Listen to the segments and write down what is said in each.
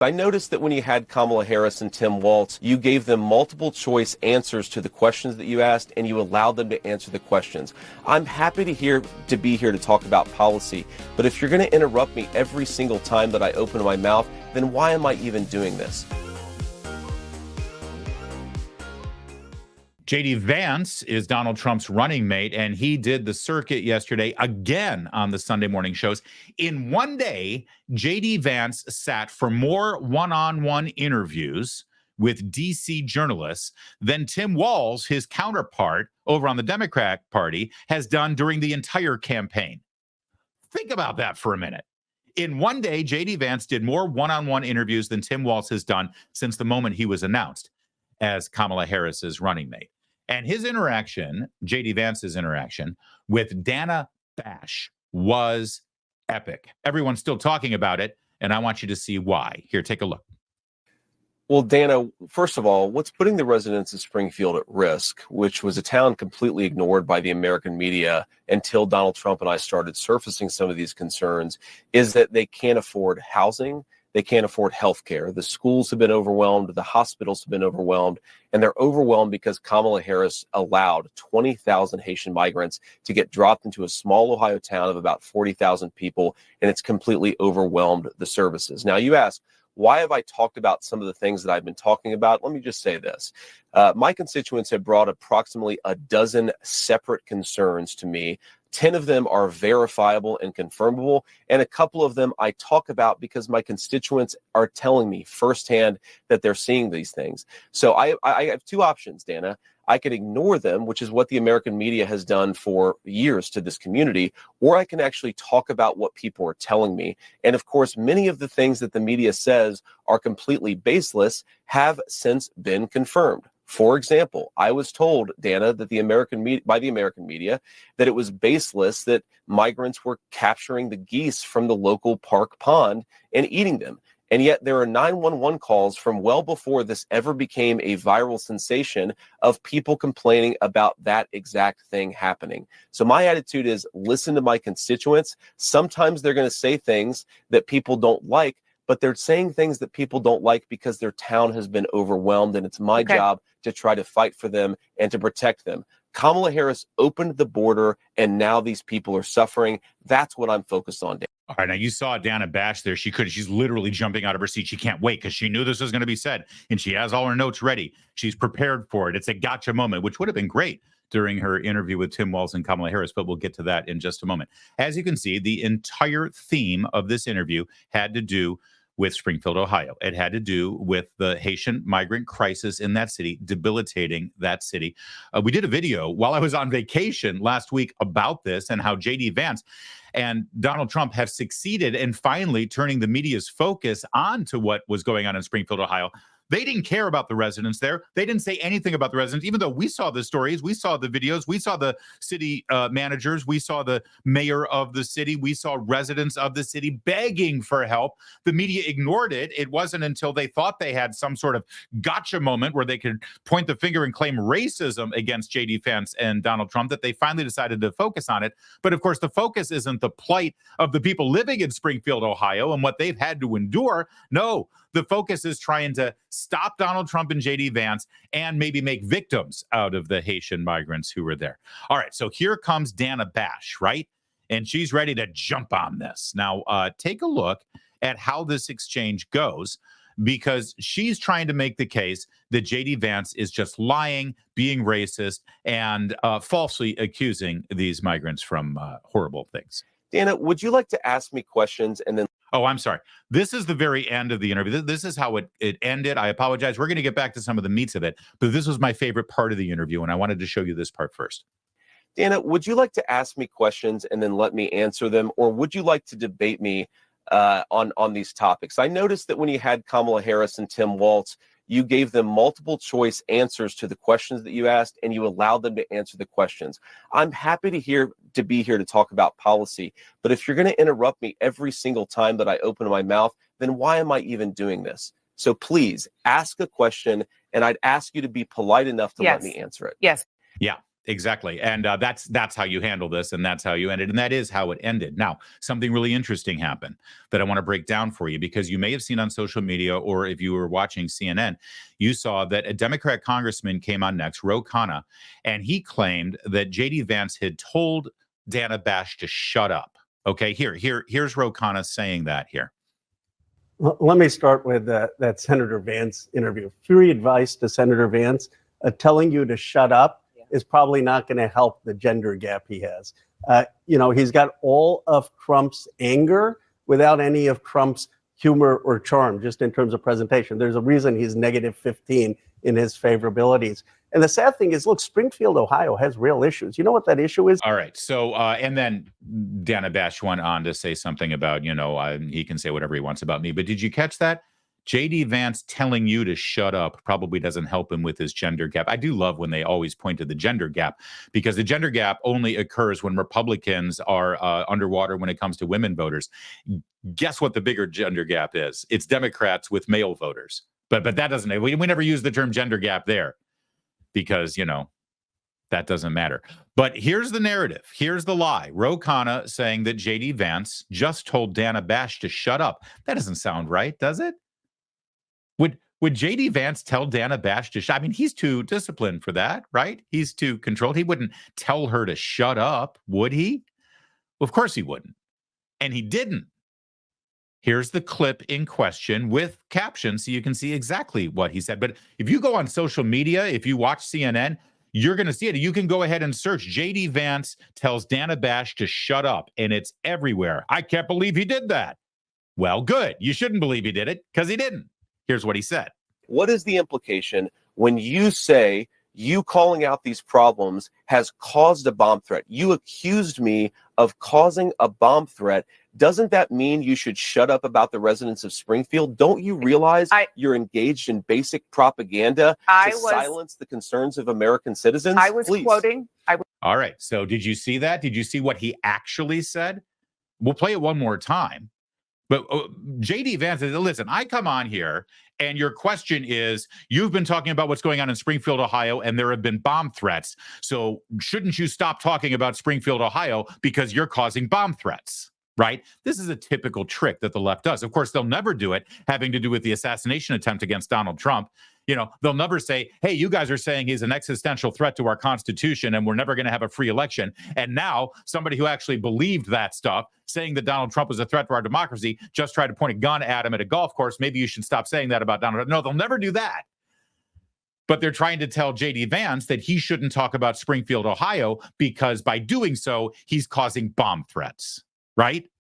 I noticed that when you had Kamala Harris and Tim Walz, you gave them multiple choice answers to the questions that you asked, and you allowed them to answer the questions. I'm happy to be here to talk about policy, but if you're going to interrupt me every single time that I open my mouth, then why am I even doing this? J.D. Vance is Donald Trump's running mate, and he did the circuit yesterday again on the Sunday morning shows. In one day, J.D. Vance sat for more one-on-one interviews with D.C. journalists than Tim Walz, his counterpart over on the Democrat Party, has done during the entire campaign. Think about that for a minute. In one day, J.D. Vance did more one-on-one interviews than Tim Walz has done since the moment he was announced as Kamala Harris's running mate. And his interaction, J.D. Vance's interaction with Dana Bash was epic. Everyone's still talking about it, and I want you to see why. Here, take a look. Well, Dana, first of all, what's putting the residents of Springfield at risk, which was a town completely ignored by the American media until Donald Trump and I started surfacing some of these concerns, is that they can't afford housing. They can't afford health care. The schools have been overwhelmed. The hospitals have been overwhelmed. And they're overwhelmed because Kamala Harris allowed 20,000 Haitian migrants to get dropped into a small Ohio town of about 40,000 people. And it's completely overwhelmed the services. Now, you ask, why have I talked about some of the things that I've been talking about? Let me just say this. My constituents have brought approximately a dozen separate concerns to me. 10 of them are verifiable and confirmable, and a couple of them I talk about because my constituents are telling me firsthand that they're seeing these things. So I have two options, Dana. I could ignore them, which is what the American media has done for years to this community, or I can actually talk about what people are telling me. And of course, many of the things that the media says are completely baseless have since been confirmed. For example, I was told, Dana, that by the American media, that it was baseless that migrants were capturing the geese from the local park pond and eating them. And yet there are 911 calls from well before this ever became a viral sensation of people complaining about that exact thing happening. So my attitude is listen to my constituents. Sometimes they're going to say things that people don't like, but they're saying things that people don't like because their town has been overwhelmed, and it's my job to try to fight for them and to protect them. Kamala Harris opened the border, and now these people are suffering. That's what I'm focused on, Dan. All right, now you saw Dana Bash there. She's literally jumping out of her seat. She can't wait because she knew this was going to be said, and she has all her notes ready. She's prepared for it. It's a gotcha moment, which would have been great during her interview with Tim Walz and Kamala Harris, but we'll get to that in just a moment. As you can see, the entire theme of this interview had to do with Springfield, Ohio. It had to do with the Haitian migrant crisis in that city, debilitating that city. We did a video while I was on vacation last week about this and how J.D. Vance and Donald Trump have succeeded in finally turning the media's focus on to what was going on in Springfield, Ohio. They didn't care about the residents there. They didn't say anything about the residents, even though we saw the stories, we saw the videos, we saw the city managers, we saw the mayor of the city, we saw residents of the city begging for help. The media ignored it. It wasn't until they thought they had some sort of gotcha moment where they could point the finger and claim racism against J.D. Vance and Donald Trump that they finally decided to focus on it. But of course, the focus isn't the plight of the people living in Springfield, Ohio, and what they've had to endure. No, the focus is trying to stop Donald Trump and J.D. Vance and maybe make victims out of the Haitian migrants who were there. All right, so here comes Dana Bash, right? And she's ready to jump on this. Now, take a look at how this exchange goes, because she's trying to make the case that J.D. Vance is just lying, being racist, and falsely accusing these migrants from horrible things. Dana, would you like to ask me questions and then... Oh, I'm sorry. This is the very end of the interview. This is how it ended. I apologize. We're going to get back to some of the meats of it, but this was my favorite part of the interview, and I wanted to show you this part first. Dana, would you like to ask me questions and then let me answer them, or would you like to debate me on these topics? I noticed that when you had Kamala Harris and Tim Walz, you gave them multiple choice answers to the questions that you asked, and you allowed them to answer the questions. I'm happy to be here to talk about policy, but if you're going to interrupt me every single time that I open my mouth, then why am I even doing this? So please ask a question, and I'd ask you to be polite enough to let me answer it. Yes. Yeah. exactly. And that's how you handle this, and that's how you end it, and that is how it ended. Now, something really interesting happened that I want to break down for you, because you may have seen on social media, or if you were watching CNN, you saw that a Democrat congressman came on next, Ro Khanna, and he claimed that J.D. Vance had told Dana Bash to shut up. Okay, here's Ro Khanna saying that here. Well, let me start with that Senator Vance interview. Free advice to Senator Vance, telling you to shut up is probably not going to help the gender gap he has. He's got all of Trump's anger without any of Trump's humor or charm, just in terms of presentation. There's a reason he's negative 15 in his favorabilities. And the sad thing is, look, Springfield, Ohio has real issues. You know what that issue is? All right. So, and then Dana Bash went on to say something about, he can say whatever he wants about me. But did you catch that? J.D. Vance telling you to shut up probably doesn't help him with his gender gap. I do love when they always point to the gender gap, because the gender gap only occurs when Republicans are underwater when it comes to women voters. Guess what the bigger gender gap is? It's Democrats with male voters. But that doesn't, we never use the term gender gap there, because, that doesn't matter. But here's the narrative. Here's the lie. Ro Khanna saying that J.D. Vance just told Dana Bash to shut up. That doesn't sound right, does it? Would J.D. Vance tell Dana Bash to shut up? I mean, he's too disciplined for that, right? He's too controlled. He wouldn't tell her to shut up, would he? Well, of course he wouldn't. And he didn't. Here's the clip in question with captions so you can see exactly what he said. But if you go on social media, if you watch CNN, you're going to see it. You can go ahead and search J.D. Vance tells Dana Bash to shut up, and it's everywhere. I can't believe he did that. Well, good. You shouldn't believe he did it, because he didn't. Here's what he said. What is the implication when you say you calling out these problems has caused a bomb threat? You accused me of causing a bomb threat. Doesn't that mean you should shut up about the residents of Springfield? Don't you realize you're engaged in basic propaganda to silence the concerns of American citizens? I was quoting. All right. So did you see that? Did you see what he actually said? We'll play it one more time. But J.D. Vance says, listen, I come on here and your question is, you've been talking about what's going on in Springfield, Ohio, and there have been bomb threats. So shouldn't you stop talking about Springfield, Ohio, because you're causing bomb threats, right? This is a typical trick that the left does. Of course, they'll never do it having to do with the assassination attempt against Donald Trump. They'll never say, hey, you guys are saying he's an existential threat to our Constitution and we're never going to have a free election. And now somebody who actually believed that stuff, saying that Donald Trump was a threat to our democracy, just tried to point a gun at him at a golf course. Maybe you should stop saying that about Donald Trump. No, they'll never do that. But they're trying to tell J.D. Vance that he shouldn't talk about Springfield, Ohio, because by doing so, he's causing bomb threats, right?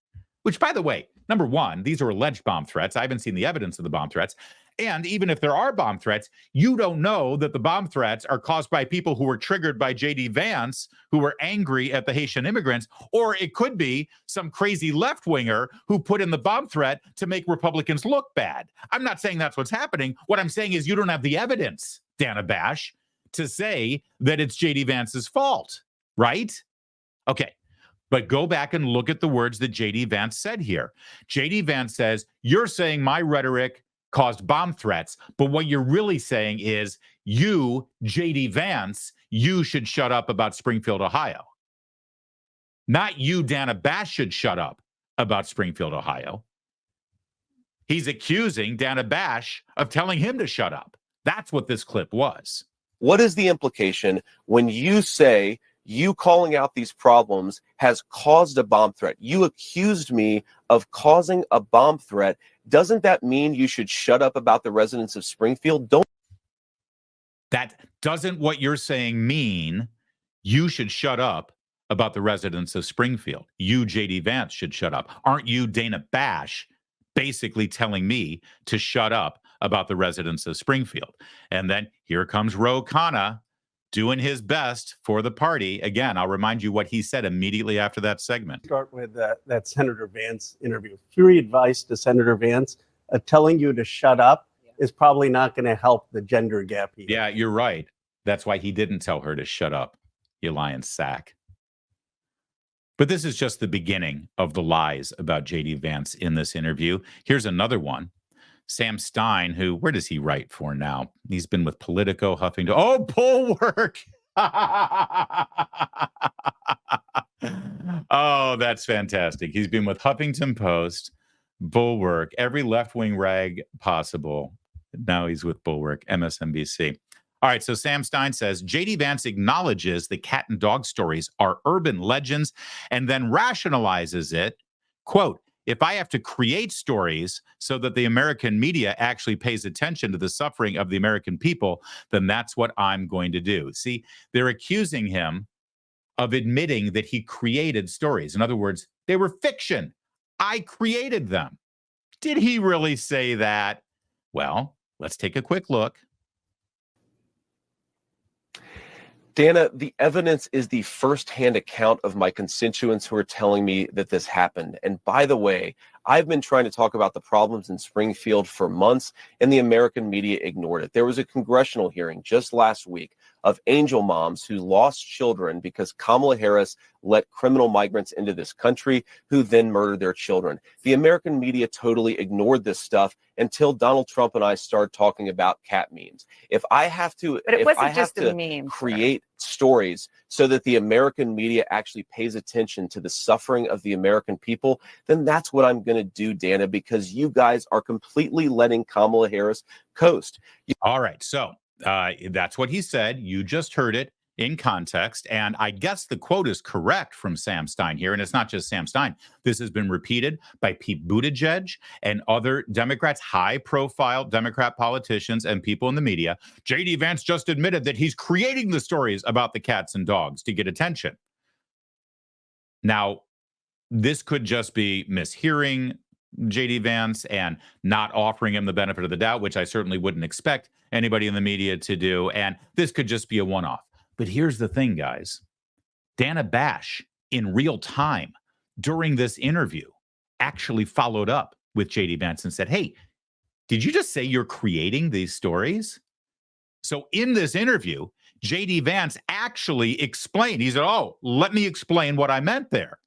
Which, by the way, number one, these are alleged bomb threats. I haven't seen the evidence of the bomb threats. And even if there are bomb threats, you don't know that the bomb threats are caused by people who were triggered by J.D. Vance, who were angry at the Haitian immigrants, or it could be some crazy left-winger who put in the bomb threat to make Republicans look bad. I'm not saying that's what's happening. What I'm saying is you don't have the evidence, Dana Bash, to say that it's J.D. Vance's fault, right? Okay. But go back and look at the words that J.D. Vance said here. J.D. Vance says, you're saying my rhetoric caused bomb threats, but what you're really saying is you, J.D. Vance, you should shut up about Springfield, Ohio. Not you, Dana Bash, should shut up about Springfield, Ohio. He's accusing Dana Bash of telling him to shut up. That's what this clip was. What is the implication when you say you calling out these problems has caused a bomb threat? You accused me of causing a bomb threat. Doesn't that mean you should shut up about the residents of Springfield? That doesn't what you're saying mean you should shut up about the residents of Springfield. You, J.D. Vance, should shut up. Aren't you, Dana Bash, basically telling me to shut up about the residents of Springfield? And then here comes Ro Khanna doing his best for the party. Again, I'll remind you what he said immediately after that segment. Start with that Senator Vance interview. Free advice to Senator Vance, telling you to shut up is probably not going to help the gender gap. Yeah, you're right. That's why he didn't tell her to shut up, you lying sack. But this is just the beginning of the lies about J.D. Vance in this interview. Here's another one. Sam Stein, who, where does he write for now? He's been with Politico, Huffington. Oh, Bulwark. Oh, that's fantastic. He's been with Huffington Post, Bulwark, every left-wing rag possible. Now he's with Bulwark, MSNBC. All right, so Sam Stein says, J.D. Vance acknowledges the cat and dog stories are urban legends and then rationalizes it. Quote, if I have to create stories so that the American media actually pays attention to the suffering of the American people, then that's what I'm going to do. See, they're accusing him of admitting that he created stories. In other words, they were fiction. I created them. Did he really say that? Well, let's take a quick look. Dana, the evidence is the firsthand account of my constituents who are telling me that this happened. And by the way, I've been trying to talk about the problems in Springfield for months, and the American media ignored it. There was a congressional hearing just last week of angel moms who lost children because Kamala Harris let criminal migrants into this country who then murdered their children. The American media totally ignored this stuff until Donald Trump and I started talking about cat memes. If I have to, But it if wasn't I have just to a meme, create stories so that the American media actually pays attention to the suffering of the American people, then that's what I'm going to do, Dana, because you guys are completely letting Kamala Harris coast. All right, so that's what he said. You just heard it in context. And I guess the quote is correct from Sam Stein here. And it's not just Sam Stein. This has been repeated by Pete Buttigieg and other Democrats, high-profile Democrat politicians and people in the media. J.D. Vance just admitted that he's creating the stories about the cats and dogs to get attention. Now, this could just be mishearing J.D. Vance and not offering him the benefit of the doubt, which I certainly wouldn't expect anybody in the media to do. And this could just be a one-off. But here's the thing, guys. Dana Bash, in real time, during this interview, actually followed up with J.D. Vance and said, hey, did you just say you're creating these stories? So in this interview, J.D. Vance actually explained. He said, oh, let me explain what I meant there.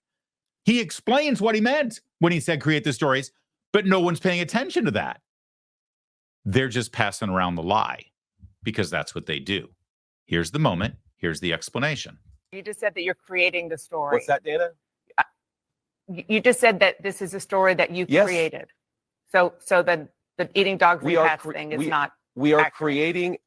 He explains what he meant when he said create the stories, but no one's paying attention to that. They're just passing around the lie because that's what they do. Here's the moment. Here's the explanation. You just said that you're creating the story. What's that, Dana? You just said that this is a story that you Yes. created. So the eating dogs and cats thing is not. We are accurate. creating,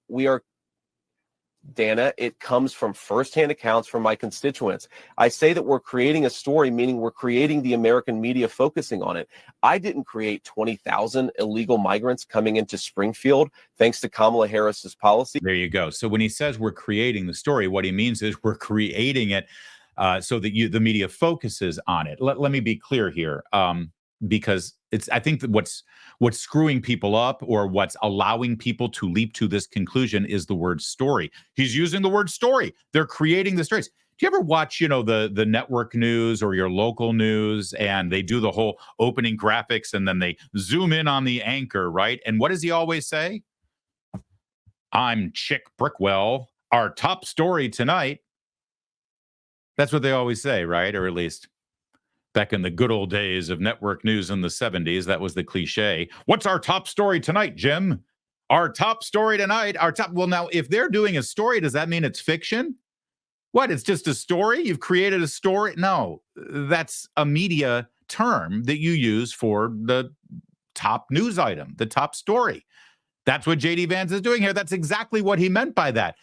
Dana, it comes from firsthand accounts from my constituents. I say that we're creating a story, meaning we're creating the American media focusing on it. I didn't create 20,000 illegal migrants coming into Springfield thanks to Kamala Harris's policy. There you go. So when he says we're creating the story, what he means is we're creating it so that the media focuses on it. Let me be clear here, because I think that what's screwing people up or what's allowing people to leap to this conclusion is the word story. He's using the word story. They're creating the stories. Do you ever watch, the network news or your local news, and they do the whole opening graphics and then they zoom in on the anchor, right? And what does he always say? I'm Chick Brickwell. Our top story tonight. That's what they always say, right? Or at least back in the good old days of network news in the 70s, that was the cliche. What's our top story tonight, Jim? Our top story tonight. Well, now, if they're doing a story, does that mean it's fiction? What? It's just a story? You've created a story? No, that's a media term that you use for the top news item, the top story. That's what J.D. Vance is doing here. That's exactly what he meant by that.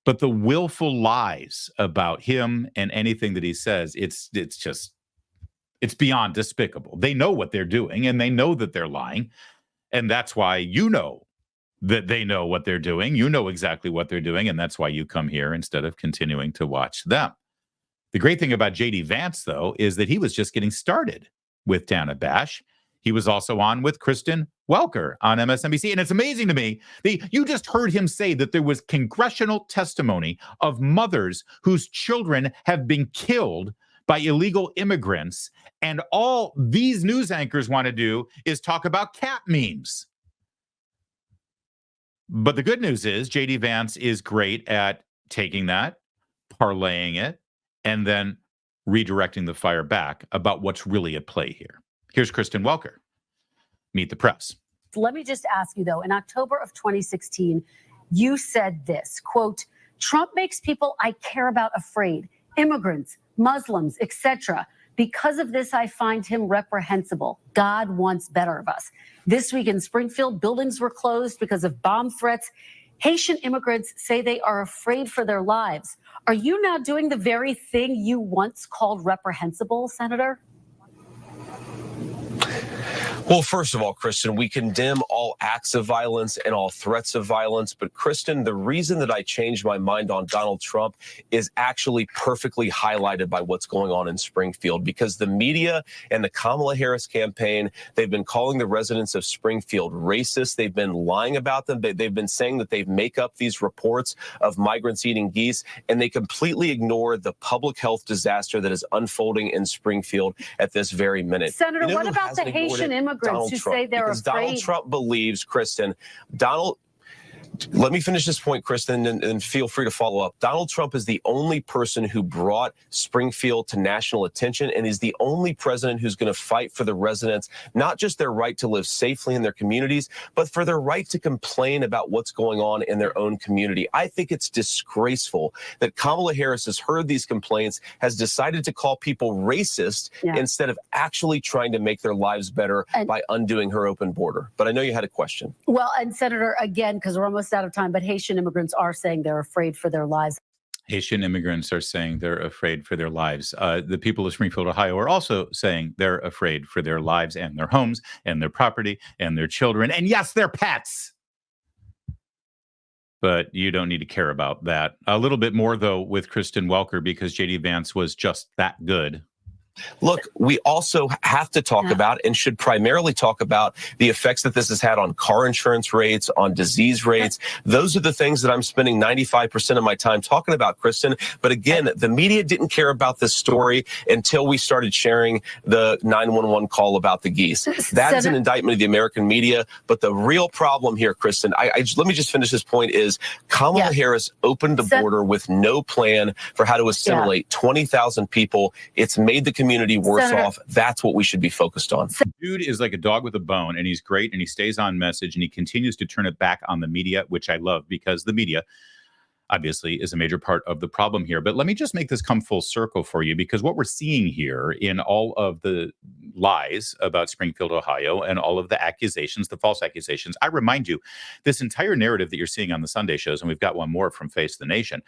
But the willful lies about him and anything that he says, it's beyond despicable. They know what they're doing, and they know that they're lying. And that's why you know that they know what they're doing. You know exactly what they're doing, and that's why you come here instead of continuing to watch them. The great thing about J.D. Vance, though, is that he was just getting started with Dana Bash. He was also on with Kristen Welker on MSNBC. And it's amazing to me that you just heard him say that there was congressional testimony of mothers whose children have been killed by illegal immigrants. And all these news anchors want to do is talk about cat memes. But the good news is J.D. Vance is great at taking that, parlaying it, and then redirecting the fire back about what's really at play here. Here's Kristen Welker. Meet the press. Let me just ask you, though, in October of 2016, you said this, quote, Trump makes people I care about afraid, immigrants, Muslims, etc. Because of this, I find him reprehensible. God wants better of us. This week in Springfield, buildings were closed because of bomb threats. Haitian immigrants say they are afraid for their lives. Are you now doing the very thing you once called reprehensible, Senator? Well, first of all, Kristen, we condemn all acts of violence and all threats of violence. But Kristen, the reason that I changed my mind on Donald Trump is actually perfectly highlighted by what's going on in Springfield, because the media and the Kamala Harris campaign, they've been calling the residents of Springfield racist. They've been lying about them. They've been saying that they make up these reports of migrants eating geese, and they completely ignore the public health disaster that is unfolding in Springfield at this very minute. Senator, what about the Haitian immigrants who say they're afraid? Donald Trump believes, Kristen, let me finish this point, Kristen, and feel free to follow up. Donald Trump is the only person who brought Springfield to national attention, and is the only president who's going to fight for the residents, not just their right to live safely in their communities, but for their right to complain about what's going on in their own community. I think it's disgraceful that Kamala Harris has heard these complaints, has decided to call people racist instead of actually trying to make their lives better by undoing her open border. But I know you had a question. Well, and Senator, again, because we're almost out of time, but Haitian immigrants are saying they're afraid for their lives. Haitian immigrants are saying they're afraid for their lives. The people of Springfield, Ohio are also saying they're afraid for their lives and their homes and their property and their children. And yes, their pets. But you don't need to care about that. A little bit more, though, with Kristen Welker, because J.D. Vance was just that good. Look, we also have to talk about, and should primarily talk about, the effects that this has had on car insurance rates, on disease rates. Those are the things that I'm spending 95% of my time talking about, Kristen. But again, the media didn't care about this story until we started sharing the 911 call about the geese. That is an indictment of the American media. But the real problem here, Kristen, let me just finish this point, is Kamala Harris opened the border with no plan for how to assimilate 20,000 people. It's made the community worse off. That's what we should be focused on. Dude is like a dog with a bone, and he's great, and he stays on message, and he continues to turn it back on the media, which I love, because the media obviously is a major part of the problem here. But let me just make this come full circle for you, because what we're seeing here in all of the lies about Springfield, Ohio, and all of the accusations, the false accusations, I remind you, this entire narrative that you're seeing on the Sunday shows, and we've got one more from Face the Nation,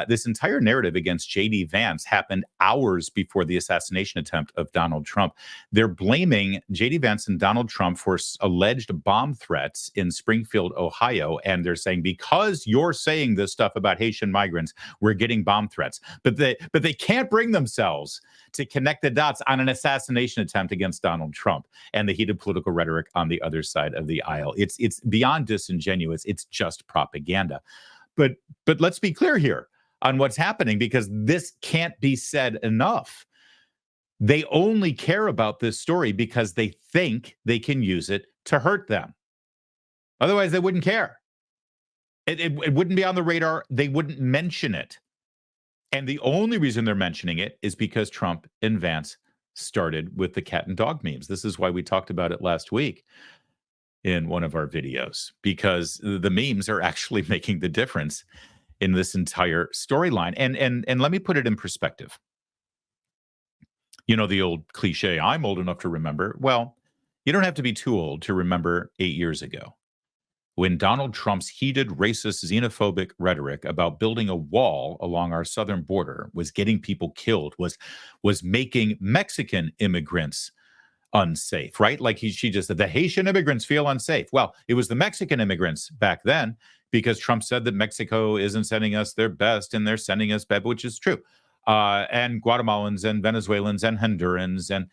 this entire narrative against J.D. Vance happened hours before the assassination attempt of Donald Trump. They're blaming J.D. Vance and Donald Trump for alleged bomb threats in Springfield, Ohio, and they're saying, because you're saying this stuff about Haitian migrants, we're getting bomb threats. But they can't bring themselves to connect the dots on an assassination attempt against Donald Trump and the heated political rhetoric on the other side of the aisle. It's beyond disingenuous. It's just propaganda. But let's be clear here on what's happening, because this can't be said enough. They only care about this story because they think they can use it to hurt them. Otherwise, they wouldn't care. It wouldn't be on the radar. They wouldn't mention it. And the only reason they're mentioning it is because Trump and Vance started with the cat and dog memes. This is why we talked about it last week in one of our videos, because the memes are actually making the difference in this entire storyline. And let me put it in perspective. You know, the old cliche, I'm old enough to remember. Well, you don't have to be too old to remember 8 years ago, when Donald Trump's heated, racist, xenophobic rhetoric about building a wall along our southern border was getting people killed, was making Mexican immigrants unsafe, right? Like she just said, the Haitian immigrants feel unsafe. Well, it was the Mexican immigrants back then, because Trump said that Mexico isn't sending us their best and they're sending us bad, which is true. And Guatemalans and Venezuelans and Hondurans, and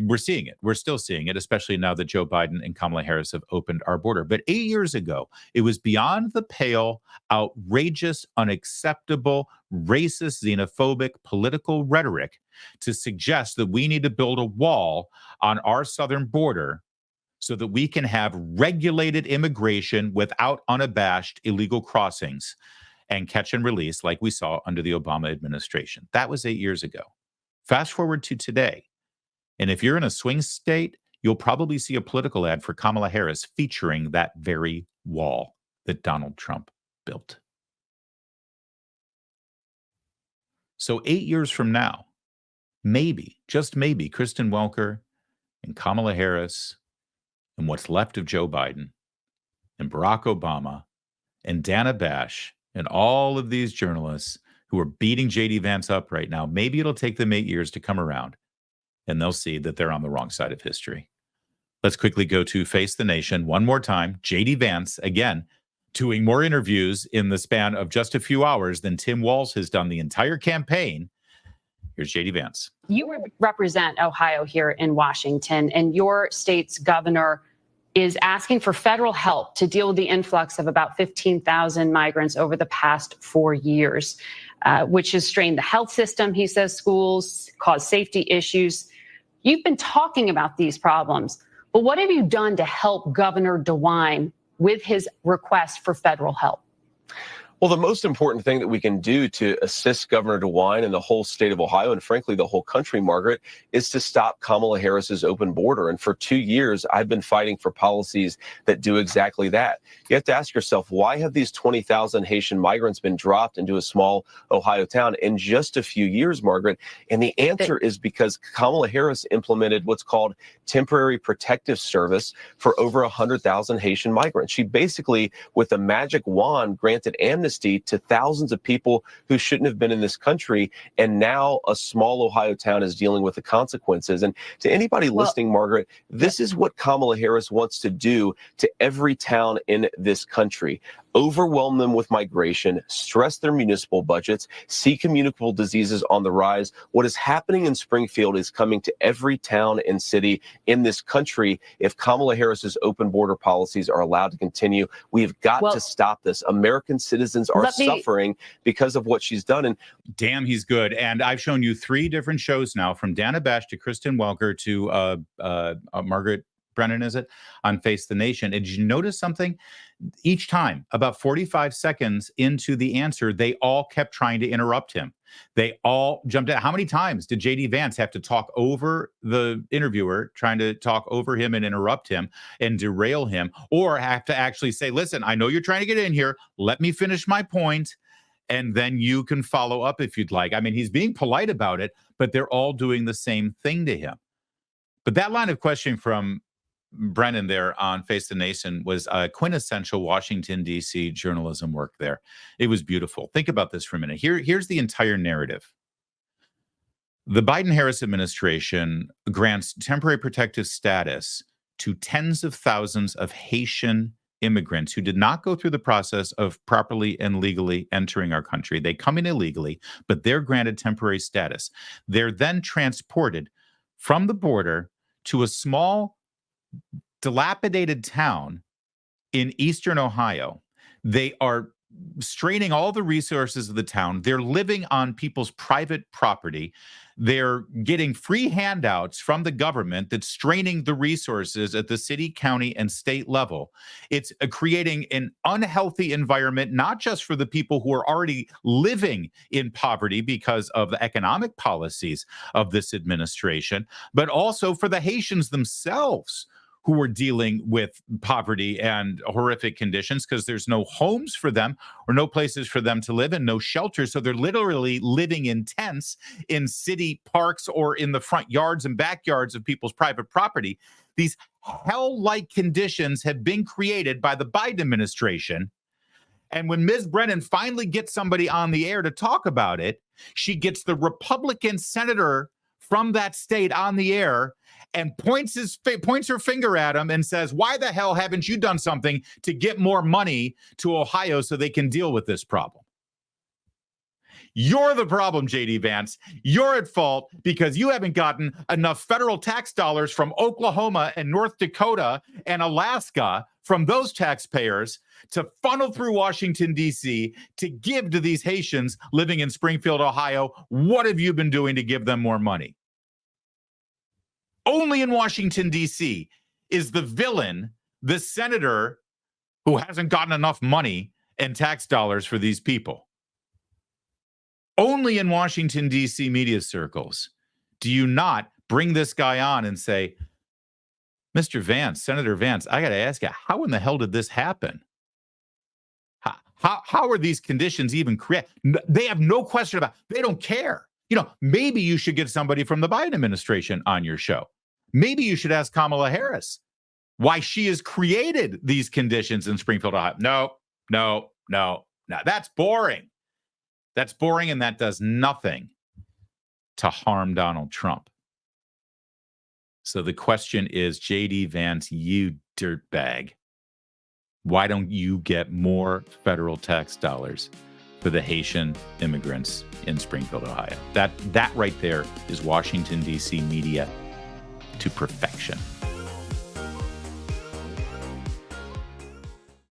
we're seeing it. We're still seeing it, especially now that Joe Biden and Kamala Harris have opened our border. But 8 years ago, it was beyond the pale, outrageous, unacceptable, racist, xenophobic political rhetoric to suggest that we need to build a wall on our southern border so that we can have regulated immigration without unabashed illegal crossings and catch and release like we saw under the Obama administration. That was 8 years ago. Fast forward to today. And if you're in a swing state, you'll probably see a political ad for Kamala Harris featuring that very wall that Donald Trump built. So 8 years from now, maybe, just maybe, Kristen Welker and Kamala Harris and what's left of Joe Biden and Barack Obama and Dana Bash and all of these journalists who are beating JD Vance up right now, maybe it'll take them 8 years to come around and they'll see that they're on the wrong side of history. Let's quickly go to Face the Nation one more time. JD Vance, again, doing more interviews in the span of just a few hours than Tim Walz has done the entire campaign. Here's JD Vance. You represent Ohio here in Washington, and your state's governor is asking for federal help to deal with the influx of about 15,000 migrants over the past 4 years, which has strained the health system, he says, schools, caused safety issues. You've been talking about these problems, but what have you done to help Governor DeWine with his request for federal help? Well, the most important thing that we can do to assist Governor DeWine and the whole state of Ohio, and frankly, the whole country, Margaret, is to stop Kamala Harris's open border. And for 2 years, I've been fighting for policies that do exactly that. You have to ask yourself, why have these 20,000 Haitian migrants been dropped into a small Ohio town in just a few years, Margaret? And the answer is because Kamala Harris implemented what's called temporary protective service for over 100,000 Haitian migrants. She basically, with a magic wand, granted amnesty to thousands of people who shouldn't have been in this country. And now a small Ohio town is dealing with the consequences. And to anybody listening, Margaret, this is what Kamala Harris wants to do to every town in this country. Overwhelm them with migration, stress their municipal budgets, see communicable diseases on the rise. What is happening in Springfield is coming to every town and city in this country. If Kamala Harris's open border policies are allowed to continue, we've got to stop this. American citizens are suffering because of what she's done. And damn, he's good. And I've shown you 3 different shows now, from Dana Bash to Kristen Welker to Margaret Brennan, is it, on Face the Nation. And did you notice something? Each time, about 45 seconds into the answer, they all kept trying to interrupt him. They all jumped in. How many times did JD Vance have to talk over the interviewer, trying to talk over him and interrupt him and derail him, or have to actually say, listen, I know you're trying to get in here. Let me finish my point, and then you can follow up if you'd like. I mean, he's being polite about it, but they're all doing the same thing to him. But that line of questioning from Brennan there on Face the Nation was quintessential Washington, D.C. journalism work there. It was beautiful. Think about this for a minute. Here's the entire narrative. The Biden-Harris administration grants temporary protective status to tens of thousands of Haitian immigrants who did not go through the process of properly and legally entering our country. They come in illegally, but they're granted temporary status. They're then transported from the border to a small, dilapidated town in eastern Ohio. They are straining all the resources of the town. They're living on people's private property. They're getting free handouts from the government that's straining the resources at the city, county, and state level. It's creating an unhealthy environment, not just for the people who are already living in poverty because of the economic policies of this administration, but also for the Haitians themselves, who are dealing with poverty and horrific conditions because there's no homes for them or no places for them to live and no shelters. So they're literally living in tents in city parks or in the front yards and backyards of people's private property. These hell-like conditions have been created by the Biden administration. And when Ms. Brennan finally gets somebody on the air to talk about it, she gets the Republican senator from that state on the air and points her finger at him and says, why the hell haven't you done something to get more money to Ohio so they can deal with this problem? You're the problem, JD Vance. You're at fault because you haven't gotten enough federal tax dollars from Oklahoma and North Dakota and Alaska, from those taxpayers, to funnel through Washington, D.C., to give to these Haitians living in Springfield, Ohio. What have you been doing to give them more money? Only in Washington, D.C. is the villain, the senator who hasn't gotten enough money and tax dollars for these people. Only in Washington, D.C. media circles do you not bring this guy on and say, Mr. Vance, Senator Vance, I got to ask you, how in the hell did this happen? How are these conditions even created? They have no question about it. They don't care. Maybe you should get somebody from the Biden administration on your show. Maybe you should ask Kamala Harris why she has created these conditions in Springfield, Ohio. No. That's boring. That's boring, and that does nothing to harm Donald Trump. So the question is, J.D. Vance, you dirtbag, why don't you get more federal tax dollars for the Haitian immigrants in Springfield, Ohio? That right there is Washington, D.C. media to perfection.